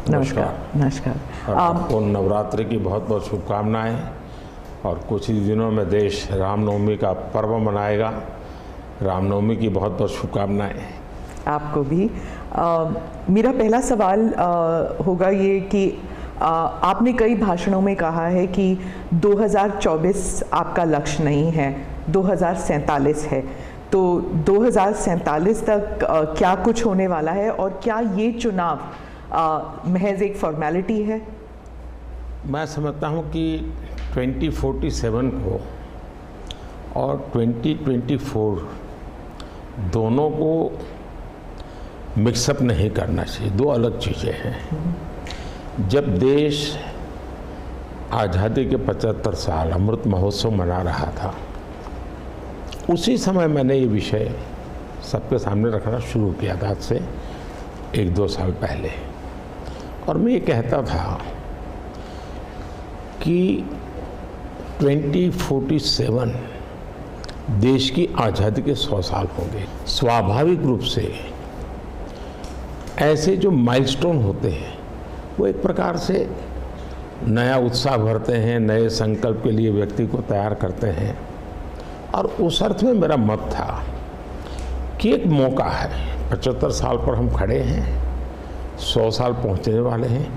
नमस्कार। नमस्कार। और आपको नवरात्रि की बहुत बहुत शुभकामनाएं। और कुछ ही दिनों में देश रामनवमी का पर्व मनाएगा। रामनवमी की बहुत बहुत शुभकामनाएं। आपको भी। मेरा पहला सवाल होगा ये कि आपने कई भाषणों में कहा है कि 2024 आपका लक्ष्य नहीं है, 2047 है। तो 2047 तक क्या कुछ होने वाला है और क्या ये चुनाव महज एक फॉर्मेलिटी है? मैं समझता हूं कि 2047 को और 2024 दोनों को मिक्सअप नहीं करना चाहिए, दो अलग चीज़ें हैं। जब देश आज़ादी के 75 साल अमृत महोत्सव मना रहा था, उसी समय मैंने ये विषय सबके सामने रखना शुरू किया था, आज से 1-2 साल पहले। और मैं ये कहता था कि 2047 देश की आज़ादी के 100 साल होंगे। स्वाभाविक रूप से ऐसे जो माइलस्टोन होते हैं वो एक प्रकार से नया उत्साह भरते हैं, नए संकल्प के लिए व्यक्ति को तैयार करते हैं। और उस अर्थ में मेरा मत था कि एक मौका है, 75 साल पर हम खड़े हैं, 100 साल पहुंचने वाले हैं,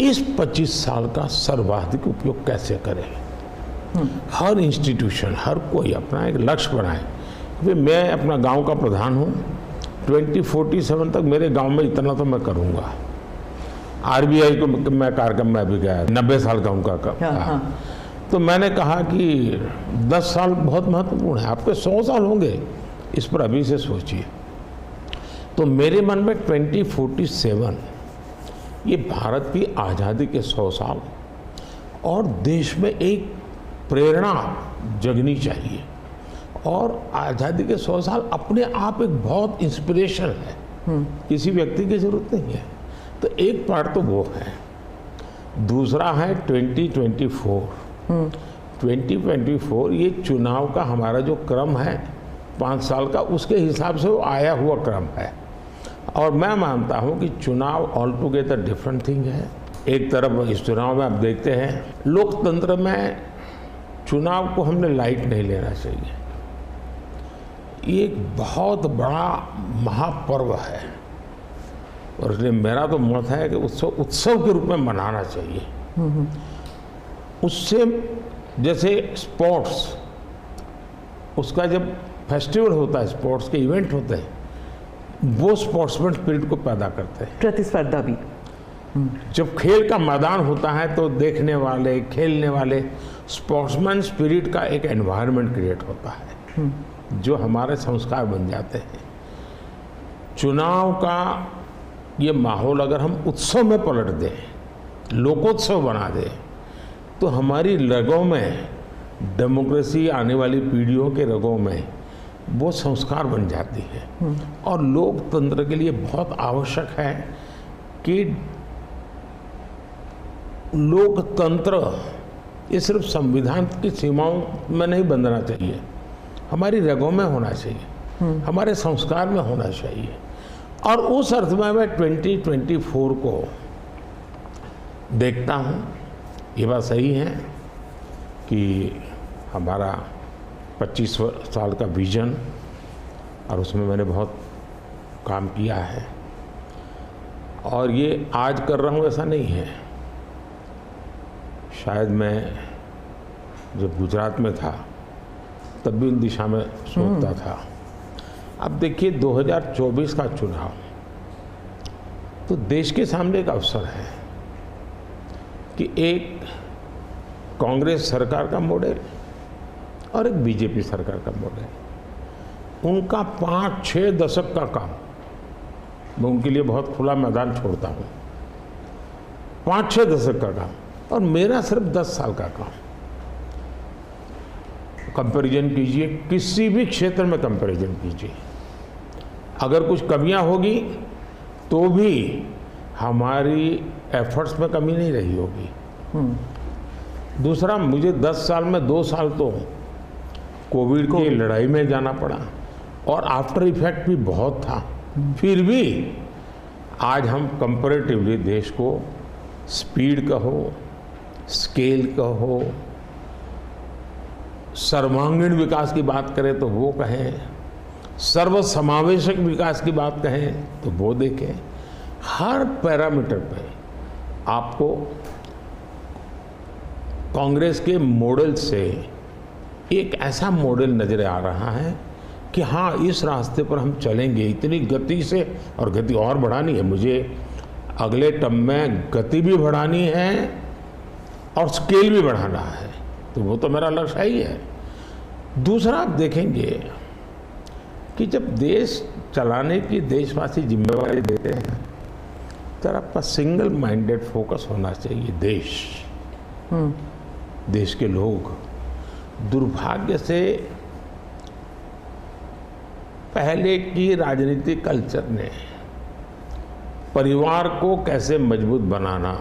इस 25 साल का सर्वाधिक उपयोग कैसे करें। हर इंस्टीट्यूशन, हर कोई अपना एक लक्ष्य बनाए कि मैं अपना गांव का प्रधान हूं, 2047 तक मेरे गांव में इतना तो मैं करूंगा। आरबीआई को मैं कार्यक्रम में भी गया, 90 साल का उनका कहा। तो मैंने कहा कि 10 साल बहुत महत्वपूर्ण है, आपके 100 साल होंगे, इस पर अभी से सोचिए। तो मेरे मन में 2047 ये भारत की आज़ादी के 100 साल और देश में एक प्रेरणा जगनी चाहिए। और आज़ादी के 100 साल अपने आप एक बहुत इंस्पिरेशन है, किसी व्यक्ति की जरूरत नहीं है। तो एक पार्ट तो वो है। दूसरा है 2024। 2024 ये चुनाव का हमारा जो क्रम है 5 साल का, उसके हिसाब से वो आया हुआ क्रम है। और मैं मानता हूँ कि चुनाव ऑल टुगेदर डिफरेंट थिंग है। एक तरफ इस चुनाव में आप देखते हैं, लोकतंत्र में चुनाव को हमने लाइट नहीं लेना चाहिए। ये एक बहुत बड़ा महापर्व है और इसलिए मेरा तो मत है कि उत्सव के रूप में मनाना चाहिए। उससे जैसे स्पोर्ट्स, उसका जब फेस्टिवल होता है, स्पोर्ट्स के इवेंट होते हैं, वो स्पोर्ट्समैन स्पिरिट को पैदा करते हैं। प्रतिस्पर्धा भी। जब खेल का मैदान होता है तो देखने वाले, खेलने वाले, स्पोर्ट्समैन स्पिरिट का एक एनवायरनमेंट क्रिएट होता है जो हमारे संस्कार बन जाते हैं। चुनाव का ये माहौल अगर हम उत्सव में पलट दें, लोकोत्सव बना दें, तो हमारी रगों में डेमोक्रेसी, आने वाली पीढ़ियों के रगों में वो संस्कार बन जाती है। और लोकतंत्र के लिए बहुत आवश्यक है कि लोकतंत्र ये सिर्फ संविधान की सीमाओं में नहीं बंधना चाहिए, हमारी रगों में होना चाहिए, हमारे संस्कार में होना चाहिए। और उस अर्थ में मैं 2024 को देखता हूँ। ये बात सही है कि हमारा 25 साल का विजन, और उसमें मैंने बहुत काम किया है। और ये आज कर रहा हूँ ऐसा नहीं है, शायद मैं जब गुजरात में था तब भी उन दिशा में सोचता था। अब देखिए 2024 का चुनाव तो देश के सामने एक अवसर है कि एक कांग्रेस सरकार का मॉडल और एक बीजेपी सरकार का मॉडल, उनका 5-6 दशक का काम, मैं उनके लिए बहुत खुला मैदान छोड़ता हूँ, 5-6 दशक का काम, और मेरा सिर्फ 10 साल का काम। कंपैरिजन कीजिए, किसी भी क्षेत्र में कंपैरिजन कीजिए, अगर कुछ कमियां होगी तो भी हमारी एफर्ट्स में कमी नहीं रही होगी। दूसरा, मुझे 10 साल में 2 साल तो कोविड की लड़ाई में जाना पड़ा और आफ्टर इफेक्ट भी बहुत था। फिर भी आज हम कंपैरेटिवली देश को स्पीड कहो, स्केल कहो, सर्वांगीण विकास की बात करें तो वो कहें, सर्वसमावेशक विकास की बात कहें तो वो देखें। हर पैरामीटर पे आपको कांग्रेस के मॉडल से एक ऐसा मॉडल नजर आ रहा है कि हाँ, इस रास्ते पर हम चलेंगे इतनी गति से, और गति और बढ़ानी है मुझे। अगले टर्म में गति भी बढ़ानी है और स्केल भी बढ़ाना है, तो वो तो मेरा लक्ष्य ही है। दूसरा, आप देखेंगे कि जब देश चलाने की देशवासी जिम्मेवारी देते हैं तो आपका सिंगल माइंडेड फोकस होना चाहिए। देश के लोग दुर्भाग्य से पहले की राजनीतिक कल्चर ने परिवार को कैसे मजबूत बनाना,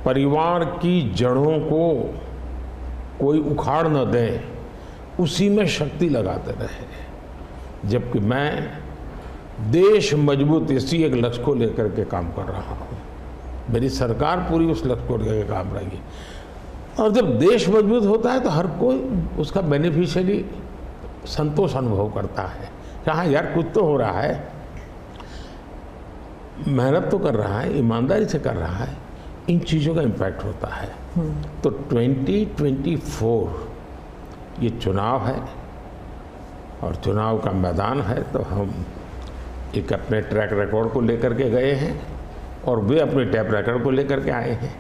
परिवार की जड़ों को कोई उखाड़ न दे, उसी में शक्ति लगाते रहे। जबकि मैं देश मजबूत इसी एक लक्ष्य को लेकर के काम कर रहा हूँ। मेरी सरकार पूरी उस लक्ष्य को लेकर के काम रहेगी। और जब देश मजबूत होता है तो हर कोई उसका बेनिफिशियरी संतोष अनुभव करता है। हाँ यार, कुछ तो हो रहा है, मेहनत तो कर रहा है, ईमानदारी से कर रहा है, इन चीज़ों का इम्पैक्ट होता है। तो 2024 ये चुनाव है और चुनाव का मैदान है, तो हम एक अपने ट्रैक रिकॉर्ड को लेकर के गए हैं और वे अपने ट्रैक रिकॉर्ड को लेकर के आए हैं।